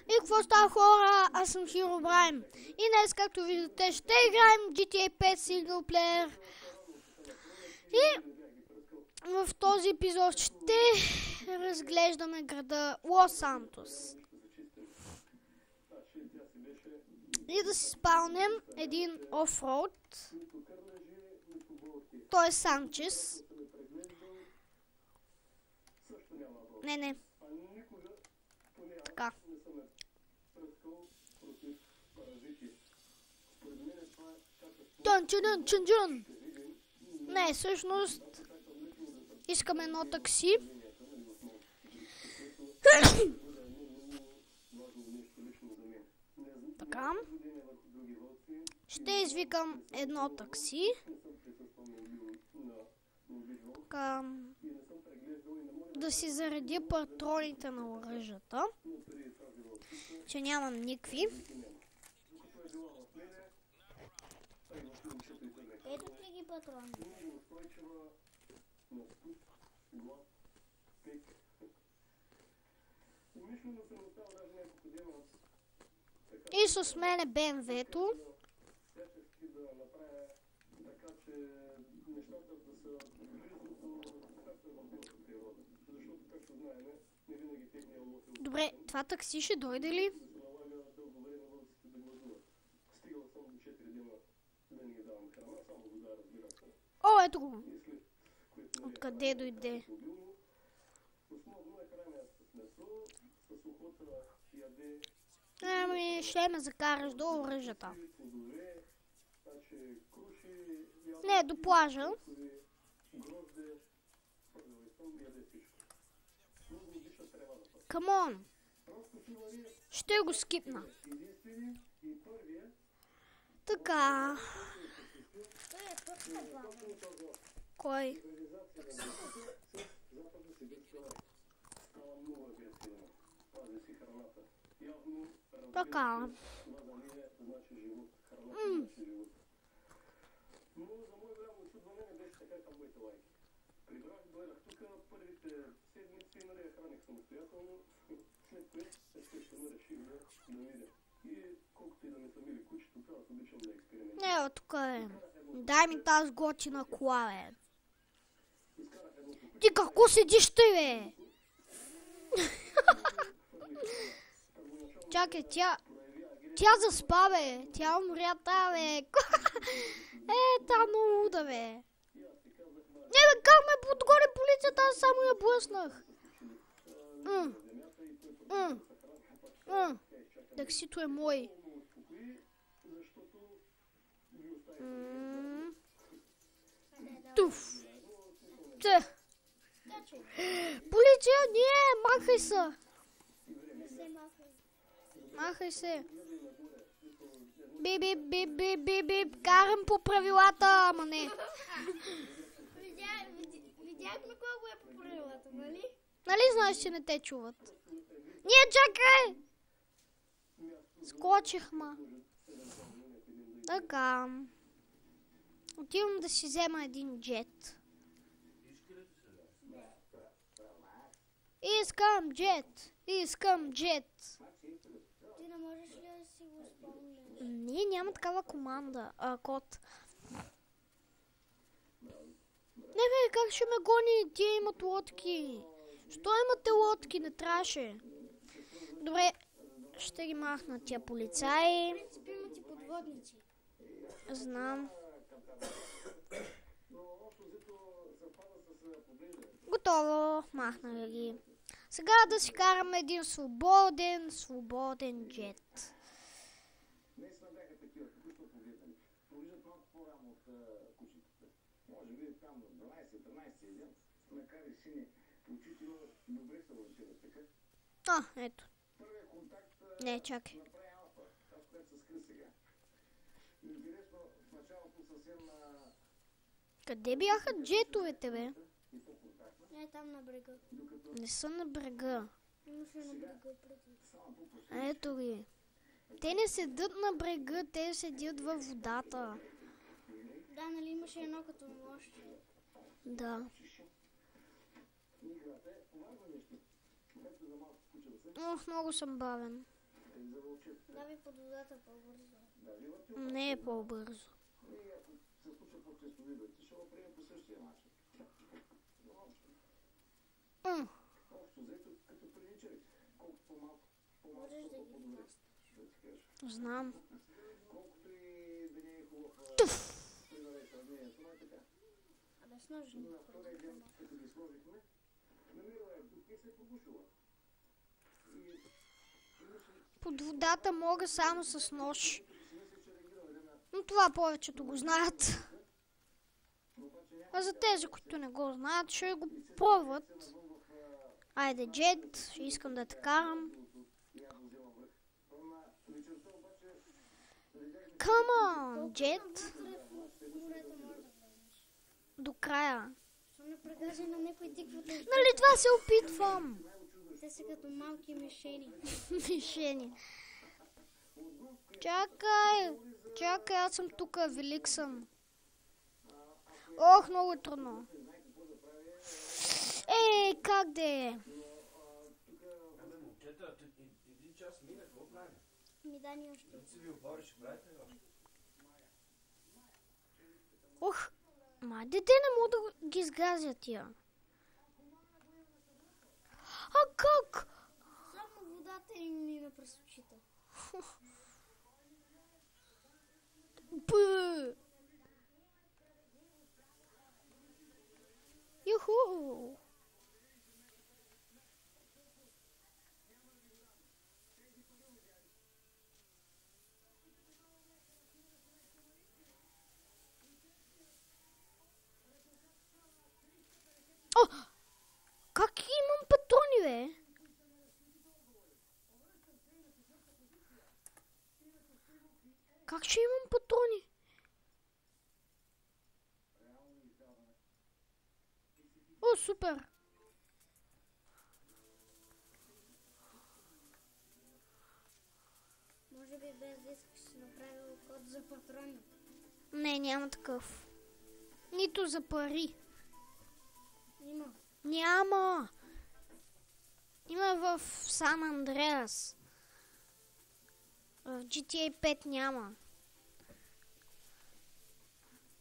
И какво става, хора? Аз съм Herobrine. И днес, както виждате, ще играем GTA 5 синглплеер. И в този епизод ще разглеждаме града Лос Сантос. И да си спалнем един офроуд. Той е Санчес. Не. Така. Чун. Не, всъщност искаме едно такси. Така. Ще извикам едно такси. Така. Да си заредя патроните на оръжията. Че нямам никакви. Ето ти ги патрони. И с мен е БМВ-то. Добре, това такси ще дойде ли? О, ето го. Откъде дойде? Ами, ще ме закараш до оръжията. Не, до плажа. Камон. Ще го скипна. Така. Кой? Така. Не, тук е. Дай ми тази готина кола, бе. Ти какво седиш ти, бе? Чакай, тя заспа, бе. Тя умря, бе. Та много луда, бе. Не, бе, как ме подгони полицията, аз само я блъснах. Таксито е мой. Туф. Полиция, не, махай се. Махай се. Бип, карам по правилата, ама не. Видяхме колко е по правилата, нали? Нали знаеш, че не те чуват? Не, чакай! Скочих, ма. Така. Отивам да си взема един джет. Искам джет. Ти не можеш ли да си го изпълниш? Не, няма такава команда, код. Не, бе, как ще ме гони? Тия имат лодки. Що имате лодки? Не трябваше. Добре, ще ги махна тия полицаи. В принцип имат и подводници. Знам. Готово, махна ги. Сега да си караме един свободен джет. Ето. Не, чакай. Къде бяха джетовете, бе? Не, там на брега. Не са на брега. Имаше на брега преди. Ето ги. Те не седят на брега, те седят във водата. Да, нали имаше едно като нощ. Да. Ох, много съм бавен. Давай под водата по-бързо. Не е по-бързо. Можеш да ги плащаш. Знам. Абе с ножни. Под водата мога само с нож. Но това повечето го знаят. А за тези, които не го знаят, ще го пробват. Айде, Джет, ще искам да те карам. Come on, Джет. До края. Що не прекажи на някой тиквата? Нали това се опитвам? Те са като малки мишени. Мишени. Чакай, аз съм тук, велик съм. Ох, много е трудно. Ей, как да е? Ми дай още. Ох, дете не мога да ги сгазя тия. А как? Само водата им мина през очите. Б. Юху. О! Как имам патрони, бе? Как ще имам патрони? О, супер! Може би без да искаш си направил код за патрони. Не, няма такъв. Нито за пари. Има. Няма. Има в Сан Андреас. В GTA 5 няма.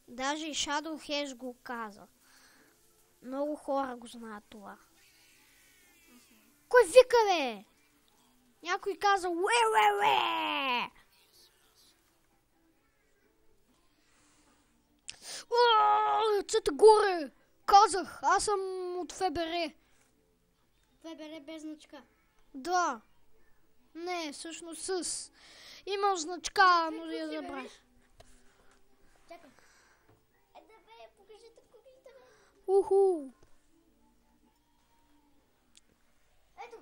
Даже и Shadow Hesh го каза. Много хора го знаят това. Кой вика, бе? Някой каза уе! Цата горе! Казах, аз съм от ФБР. ФБР без значка. Да. Не, всъщност с. Имам значка, но я забравих. Чакай. Да бе, покажете куклите, бе. Уху. Ето.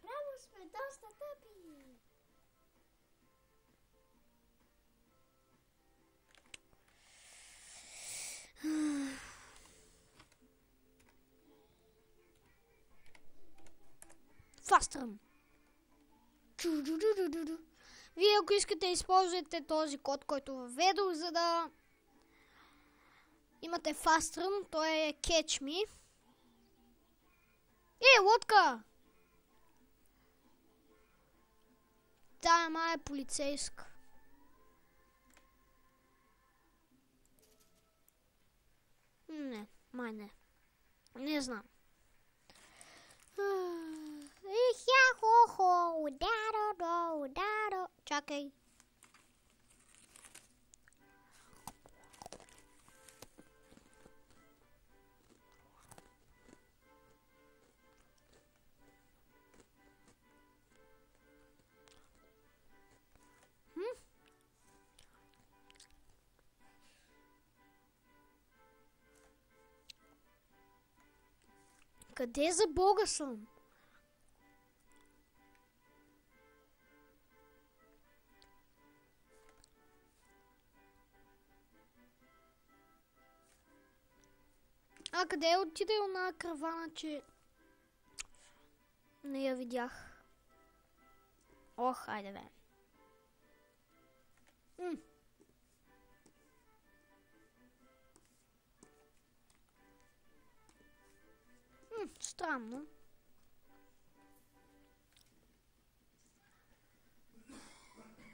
Право сме, доста тъпи. Фастръм. Вие, ако искате, използвайте този код, който въведох, за да имате фастръм. Той е Catch Me. Лодка! Тая май е полицейска. Не, май не. Не знам. Чакай. Къде за Бога съм? А къде отиде она каравана, че не я видях? Ох, хайде бе. странно.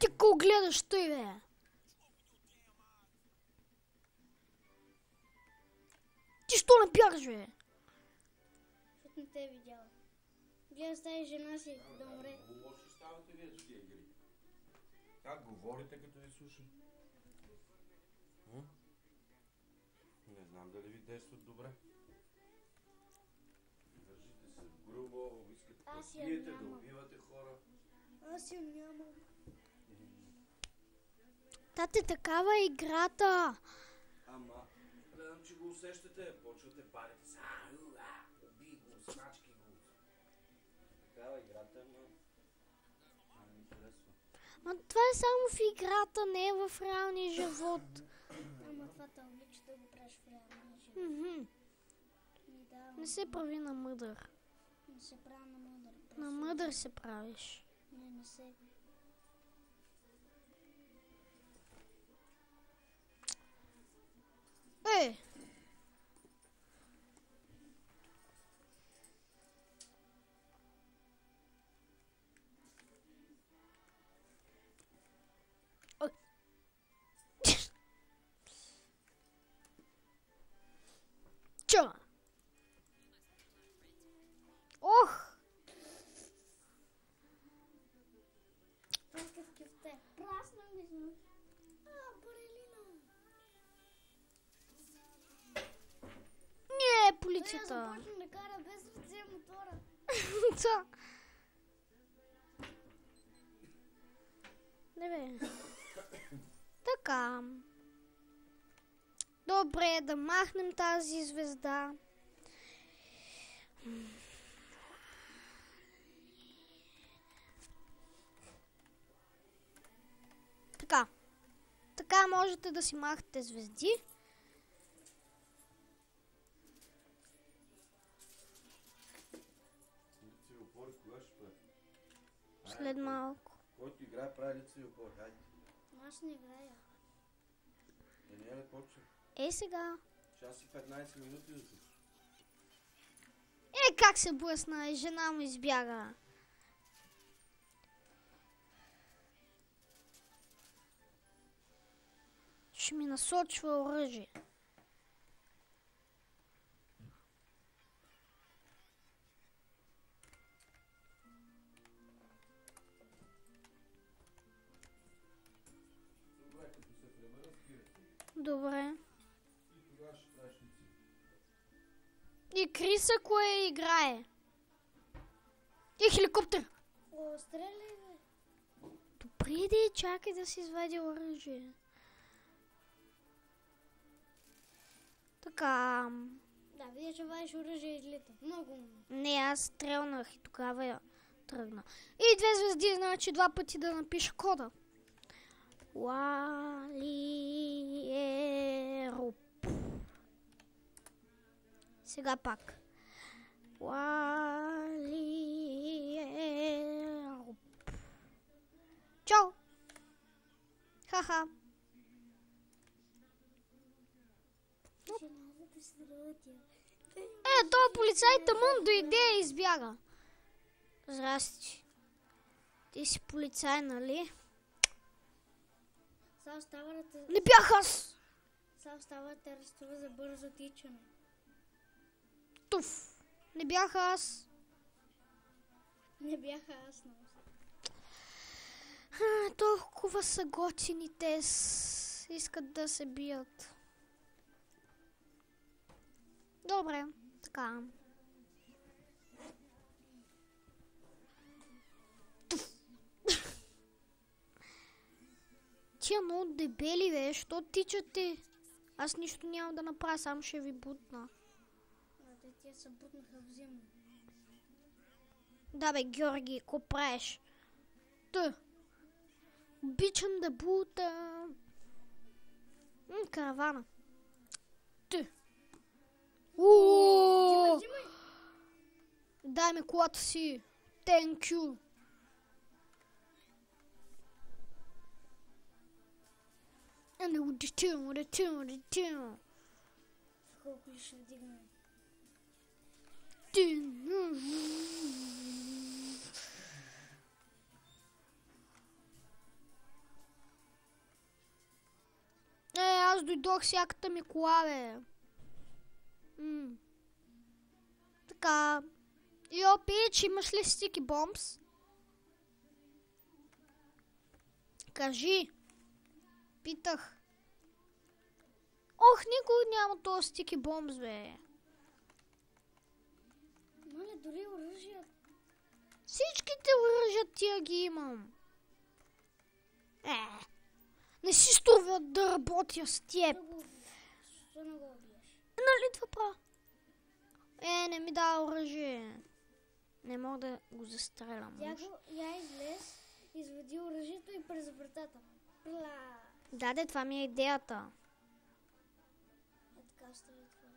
Ти какво гледаш той, бе? Ти що не бягаш, бе? Защото не те е видяла. Гледа с тази жена си да умре. Много лошо ставате вие с тия игри. Как говорите, като ви слушам? Не знам дали ви действат добре. Държите се грубо, искате Аз да я биете, да нямам. убивате хора. Аз я нямам. Тате, такава е играта. Ама, гледам, че го усещате. Почвате парите са. Уби го, смачки го. Такава играта, ама... не ми харесва. Ма това е само в играта, не е в реалния живот. Ама това те облича да го правиш в реалния живот. Да, Не се прави на мъдър. не се прави на мъдър. На мъдър се правиш. Не се. Е! Ой. Чо? Ох! Пускат кюфте. Прасна ми се. Борелина. Не, Той полицията. започна да кара без ръце мотора. Да. Не бе. Така. Добре, да махнем тази звезда. Така. Така можете да си махате звезди. Лицеви опори кога ще прави? След малко. Който играе прави лицеви опори. Хайде. Аз не играя. Да не е ли почва? Е сега. Час и 15 минути да се. Е, как се блъсна, жена му избяга. Ще ми насочва оръжие. Добре, като се пребера, спирайте. Добре. И тогава ще правиш лицеви. И Криса кое играе? И хеликоптер. О, стреляй, бе. Добре, де, чакай да си извади оръжие. Така. Да, вие ще вадиш оръжие и излита. Много умно. Не, аз стрелнах и тогава я тръгна. И 2 звезди, значи 2 пъти да напиша кода. Уалиероп. Сега пак. Уалиероп. Чао! Ха-ха. Жената се работи. То полицай тъмън дойде и избяга. Здрасти. Ти си полицай, нали? Сега остава да те... Не бях аз! Сега остава да те арестува за бързо тичане. Туф! Не бях аз. Не бяха аз, но... Толкова са готини те. Искат да се бият. Добре, така. Тия много дебели, бе, що тичате? Аз нищо нямам да направя, само ще ви бутна. Те тия се бутнаха в зимно. Да, бе, Георги, какво правиш? Обичам да бутам. Каравана. Ууу! Дай ми колата си. Thank you. Колко ли ще вдигнем? ти. Аз дойдох всяката ми кола, бе. Така. Йо, Пич, имаш ли стики бомбс? Кажи. Питах. Ох, никой няма този стики бомбс, бе. Мале, дори оръжия. Всичките оръжия тия ги имам. Не си струва да работя с теб. Защо не го убиеш? Нали това права? Не ми дава оръжие. Не мога да го застрелям. Я излез, извади оръжието и през вратата. Пла! Да, това ми е идеята. Така ще ви това.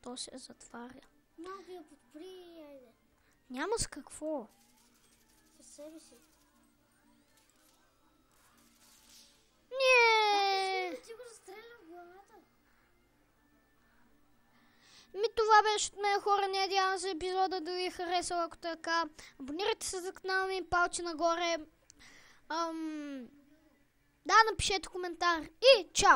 То се затваря. Малко я подпри, айде. Няма с какво. Със себе си. Не. Ти го застреля в главата. Това беше от мен, хора. Надявам се епизода да ви харесал. Ако така, абонирайте се за канала ми, палче нагоре. Да, напишете коментар и чао!